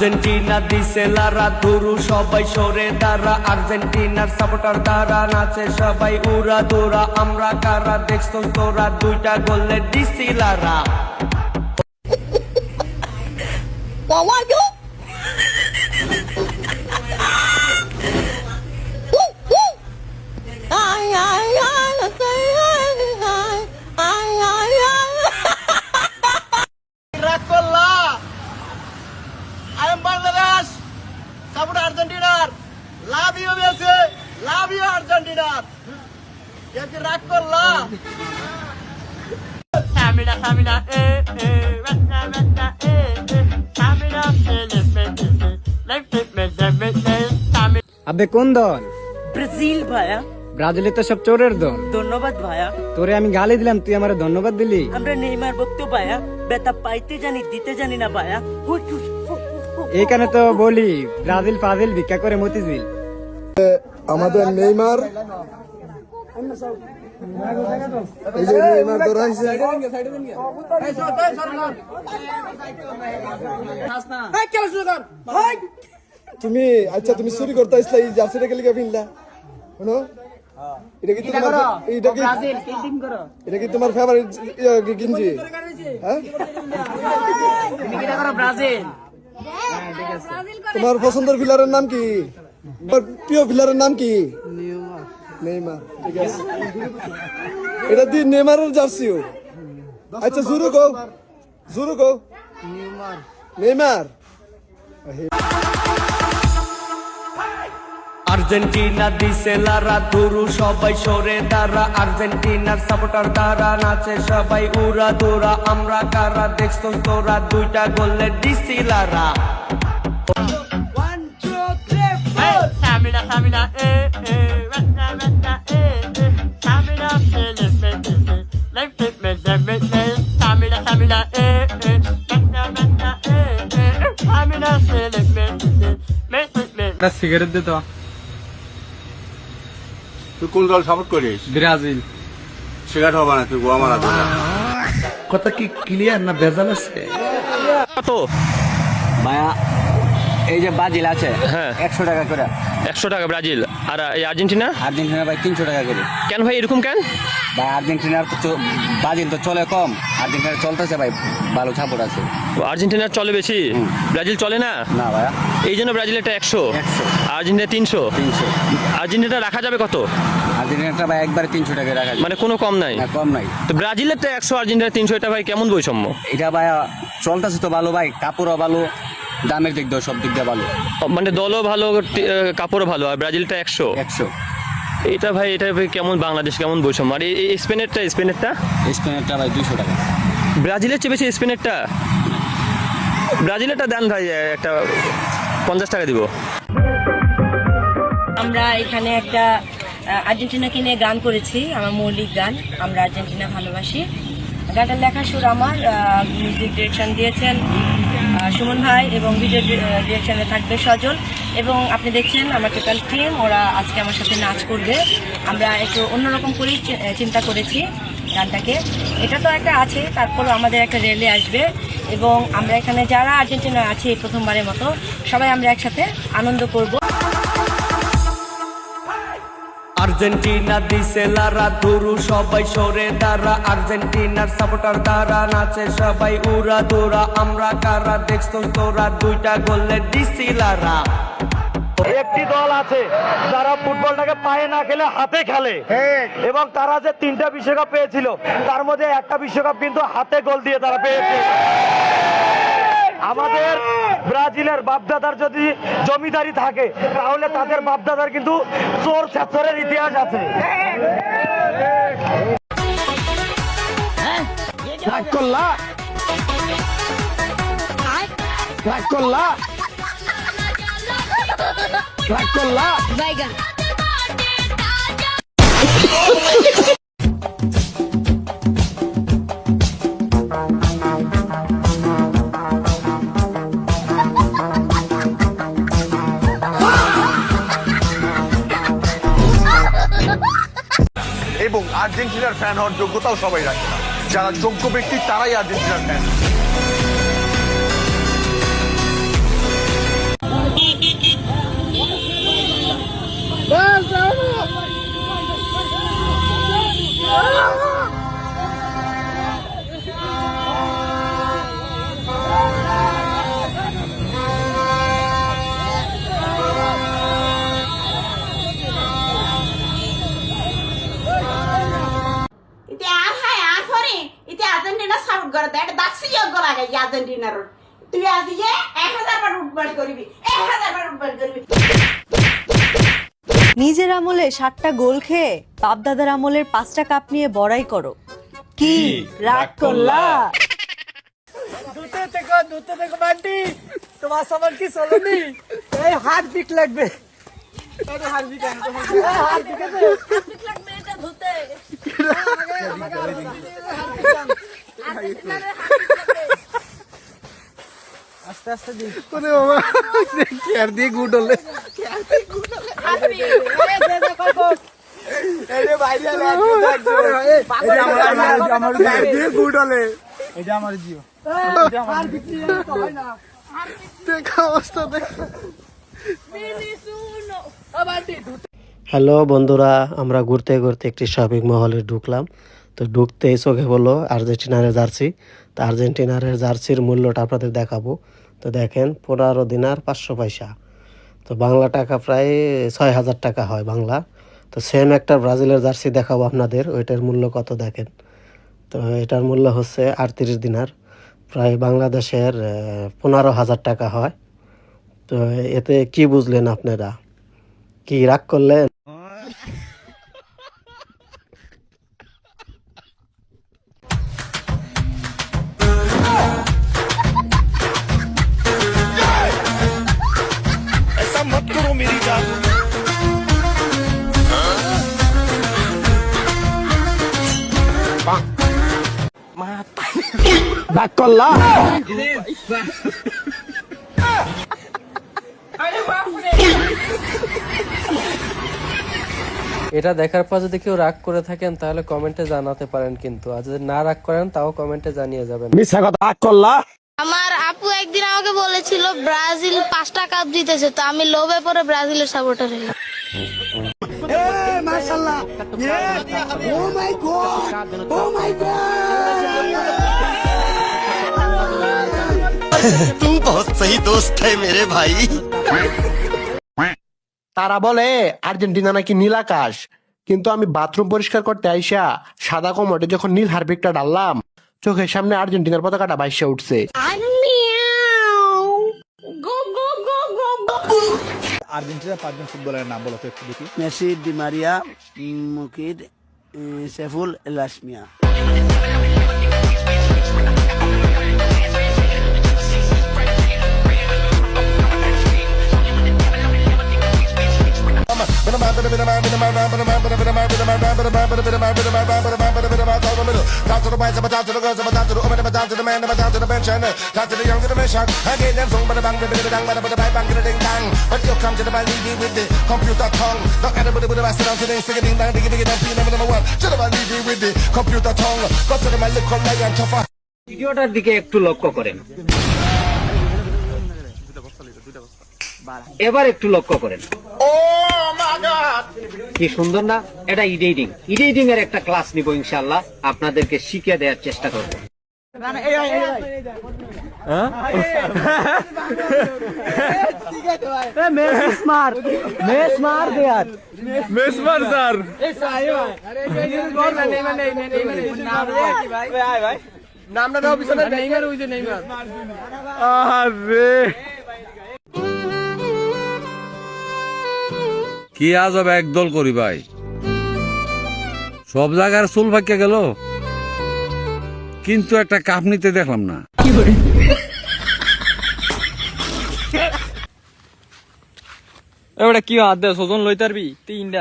Argentina দিছে লারা ধুরু সবাই সরে দাঁড়া, আর্জেন্টিনার সাপোর্টার দ্বারা নাচে সবাই উড়া দৌড়া। আমরা কারা দেখছ তোরা, দুইটা গোলে দিছি লারা। আর্জেন্টিনার love you Messi, love you আর্জেন্টিনার। কি রাগ করলা? Stamina, stamina, stamina, আবে কোন দল? ব্রাজিল ভাইয়া। ব্রাজিলে তো সব চোরের দল। ধন্যবাদ ভাইয়া। তোরে আমি গালি দিলাম, তুই আমার ধন্যবাদ দিলি। আমরা নেইমার ভক্ত ভাইয়া, বেতা পাইতে জানি দিতে জানি না ভাইয়া। এইখানে তো বলি ব্রাজিল ফাজিল ভিক্ষা করে মতিঝিল। আমাদের নেইমার, এই যে নেইমার ধরাইছে। তুমি আচ্ছা তুমি চুরি করতে আসলা, এই জার্সিটা কে লিখে ফিনলা? শুনো, এটা কি তোমার, এটা কি তোমার ফেভারিট গেঞ্জি? হ্যাঁ, তোমার পছন্দের প্লেয়ারের নাম কি? তোমার প্রিয় প্লেয়ারের নাম কি? নেইমার। ঠিক আছে, এটা দি নেইমারের জার্সিও। আচ্ছা জুরু কো, জুরু কো। নেইমার। আর্জেন্টিনা দিছে লারা ধুরু সবাই সরে দাঁড়া, আর্জেন্টিনার সাপোর্টার দ্বারা নাচে সবাই উড়া দৌড়া। আমরা কারা দেখছ তোরা, দুইটা গোলে দিছি লারা। Stamina, stamina, সিগারেট দে তো। তুই কোন দল সাপোর্ট করিস? ব্রাজিল। সিগারেট হবে না, তুই গোয়া মারা দিবি। কথা কি ক্লিয়ার না ভেজাল আছে? কত ভাইয়া এই যে ব্রাজিল আছে, হ্যাঁ 100 টাকা করে। 100 টাকা ব্রাজিল। আর এই আর্জেন্টিনা? আর্জেন্টিনা ভাই 300 টাকা করে। কেন ভাই এরকম কেন? ভাই আর্জেন্টিনার তো ব্রাজিল তো চলে কম, আর্জেন্টিনার চলতেছে ভাই, ভালো সাপোর্ট আছে। আর্জেন্টিনার চলে বেশি, ব্রাজিল চলে না? না ভাইয়া, এই জন্য ব্রাজিলেরটা 100, 100, আর্জেন্টিনা 300। 300। আর্জেন্টিনা রাখা যাবে কত? আর্জেন্টিনাটা ভাই একবারে 300 টাকা রাখা যায়। মানে কোনো কম নাই? না, কম নাই। তো ব্রাজিলেরটা 100, আর্জেন্টিনা 300, এটা ভাই কেমন বৈষম্য? এটা ভাইয়া চলতেছে তো ভালো ভাই, কাপড়ও ভালো, দামের দিক দিয়ে সব দিক দিয়ে ভালো। মানে দলও ভালো, কাপড়ও ভালো, আর ব্রাজিলটা 100। 100। এটা ভাই, এটা ভাই কেমন, বাংলাদেশ কেমন বৈষম্য? আর এই স্পেনেরটা? স্পেনেরটা ভাই 200 টাকা। ব্রাজিলের চেয়ে বেশি স্পেনেরটা? ব্রাজিলেরটা দেন ভাই, একটা 50 টাকা দিব। আমরা এখানে একটা আর্জেন্টিনাকে নিয়ে গান করেছি, আমার মৌলিক গান, আমরা আর্জেন্টিনা ভালোবাসি। গানটার লেখা সুর আমার, মিউজিক ডিরেকশন দিয়েছেন সুমন ভাই, এবং ভিডিও ডিরেকশনে থাকবে সজল। এবং আপনি দেখছেন আমার টোটাল টিম, ওরা আজকে আমার সাথে নাচ করবে। আমরা একটু অন্যরকম করেই চিন্তা করেছি গানটাকে। এটা তো একটা আছে, তারপরও আমাদের একটা রেলে আসবে, এবং আমরা এখানে যারা আর্জেন্টিনা আছি প্রথমবারের মতো সবাই আমরা একসাথে আনন্দ করব। আর্জেন্টিনা দিছে লারা ধুরু সবাই সরে দাঁড়া, আর্জেন্টিনার সাপোর্টার দ্বারা নাচে সবাই উড়া দৌড়া। আমরা কারা দেখছ তোরা, দুইটা গোলে দিছি লারা। একটি দল আছে যারা ফুটবলটাকে পায়ে না খেলে হাতে খেলে, এবং তারা যে 3টা বিশ্বকাপ পেয়েছিল তার মধ্যে একটা বিশ্বকাপ কিন্তু হাতে গোল দিয়ে তারা পেয়েছে। আমাদের ব্রাজিলের বাপদাদার যদি জমিদারি থাকে তাহলে তাদের বাপদাদার কিন্তু চোর ছাত্রের ইতিহাস আছে। এবং আর্জেন্টিনার ফ্যান হওয়ার যোগ্যতাও সবাই রাখে না, যারা যোগ্য ব্যক্তি তারাই আর্জেন্টিনার ফ্যান। দেয়, এটা দাসি যোগ্য লাগে আর্জেন্টিনার। তুই আজকে 1000 বার উঠবাড়ি করবি, 1000 বার উঠবাড়ি করবি। নিজের আমলে 7টা গোল খেয়ে বাপ দাদার আমলের 5টা কাপ নিয়ে বড়াই করো, কি রাগ করলা? দুটো থেকে বান্টি তোমার সামান কি চলনি? এই হাত বিক লাগবে, হাত বিক লাগবে এটা ধুতে। আস্তে আস্তে দিন। কেয়ার দিয়ে গুড হলে গুড হলে এটা আমার জিও। দেখা অবস্থা দেখ। হ্যালো বন্ধুরা, আমরা ঘুরতে ঘুরতে একটি শপিং মহলে ঢুকলাম। তো ঢুকতেই চোখে বললো আর্জেন্টিনার জার্সি। তো আর্জেন্টিনার জার্সির মূল্যটা আপনাদের দেখাবো। তো দেখেন 15 দিনার 500 পয়সা, তো বাংলা টাকা প্রায় 6000 টাকা হয় বাংলা। তো সেম একটা ব্রাজিলের জার্সি দেখাবো আপনাদের, ওইটার মূল্য কত দেখেন। তো এটার মূল্য হচ্ছে 38 দিনার, প্রায় বাংলাদেশের 15,000 টাকা হয়। তো এতে কি বুঝলেন আপনারা? কি রাগ করলেন? রাগ করলা? এটা দেখার পর যদি কেউ রাগ করে থাকেন তাহলে কমেন্টে জানাতে পারেন, কিন্তু আর যদি না রাগ করেন তাও কমেন্টে জানিয়ে যাবেন। মিথ্যা কথা। রাগ করলা? আমার আপু একদিন আমাকে বলেছিল ব্রাজিল 5টা কাপ জিতেছে, তো আমি লোভে পড়ে ব্রাজিলের সাপোর্টার হলাম। তুই বহুত সহি দোস্ত है मेरे भाई। তারা বলে আর্জেন্টিনা নাকি নীল আকাশ, কিন্তু আমি বাথরুম পরিষ্কার করতে আইসা সাদা কমোডে যখন নীল হারপিকটা ডাললাম, চোখের সামনে আর্জেন্টিনার পতাকাটা বাইসা উঠছে। আর্জেন্টিনার 5 জন ফুটবলারের নাম বলো তো একটু দেখি। Messi, Di Maria, Mukid, Saiful, Lasmiya. ভিডিওটার দিকে একটু লক্ষ্য করেন, এবার একটু লক্ষ্য করেন। কি সুন্দর না? এটা এডিটিং এর একটা ক্লাস নিব ইনশাআল্লাহ, আপনাদেরকে শিখিয়ে দেওয়ার চেষ্টা করব। কি আজব একদল করি ভাই, সব জায়গার চুল পাকিয়ে গেল, কিন্তু একটা কাপ নিতে দেখলাম না। এবারে কি হাত দেয় ওজন লইতে পারবি? তিনটা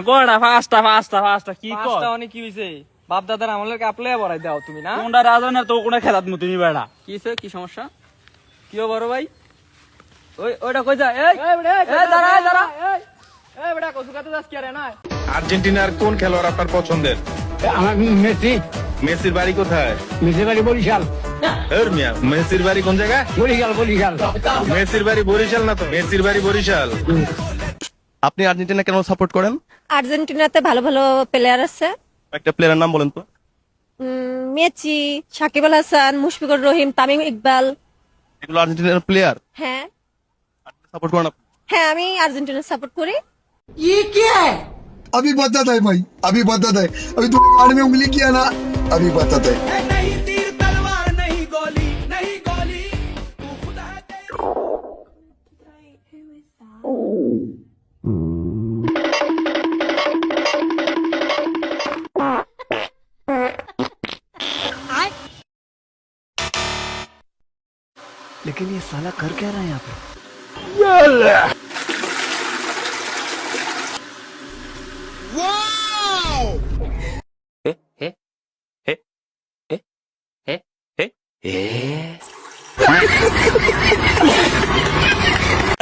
কয়টা? ফাস্টা কি কর অনেক কি হইছে? বাপ দাদার আমলের কাপলে বড়াই দাও তুমি না? কোনটা রাজা না তো কোনটা খেলাত মতো তুমি বেড়া কি হইছে? কি সমস্যা? কি বড় ভাই? ওইটা কই যা? এই দাঁড়া এই বেটা কসুকাতে যাস কি আরে না? আর্জেন্টিনার কোন খেলোয়াড় আপনার পছন্দের? আমার মেসি। মেসির বাড়ি কোথায়? মেসির বাড়ি বরিশাল। মেসির বাড়ি কোন জায়গায়? বরিশাল। মেসির বাড়ি বরিশাল না তো, মেসির বাড়ি বরিশাল। আপনি আর্জেন্টিনা কেন সাপোর্ট করেন? আর্জেন্টিনাতে ভালো ভালো প্লেয়ার আছে। একটা প্লেয়ারের নাম বলেন তো। মেসি, সাকিব আল হাসান, মুশফিকুর রহিম, তামিম ইকবাল। এগুলো আর্জেন্টিনার প্লেয়ার। হ্যাঁ সাপোর্ট করেন আপনি? হ্যাঁ, আমি আর্জেন্টিনা সাপোর্ট করি। अभी बताता है भाई, अभी बताता है, अभी तुम्हें कान में उंगली किया ना, अभी बताता है।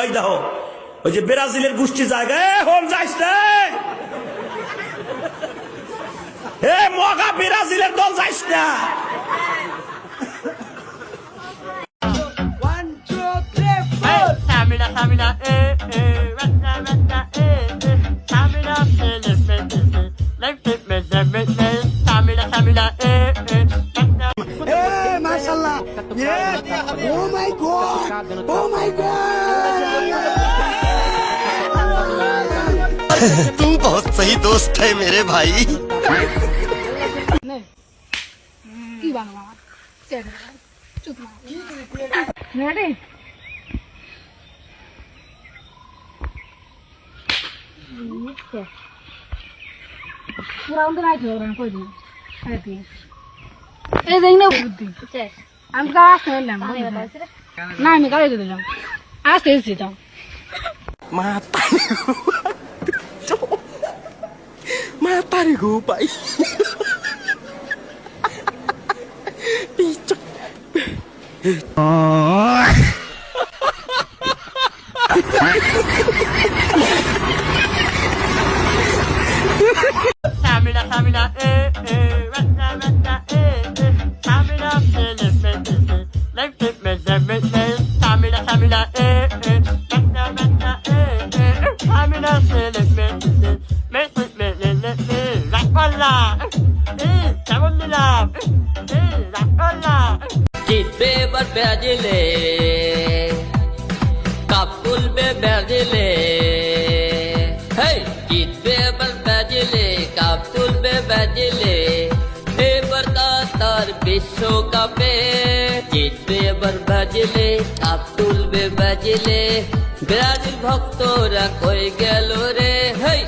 এই দেখো ওই যে ব্রাজিলের গোষ্ঠী জায়গায় হন যাইস না হে মগা ব্রাজিলের দল যাইস না तुम बहुत सही दोस्त है मेरे भाई আমি গাছ নিলাম না আমি গাড়ি দিলাম আসতে এসেছি তো জিতবে এবার ব্রাজিলে, কাপ তুলবে ব্রাজিলে। হেই, জিতবে এবার ব্রাজিলে, কাপ তুলবে ব্রাজিলে। এবার কাতার বিশ্বকাপে জিতবে এবার ব্রাজিলে, কাপ তুলবে ব্রাজিলে। ব্রাজিল ভক্তরা কই গেল রে, হেই।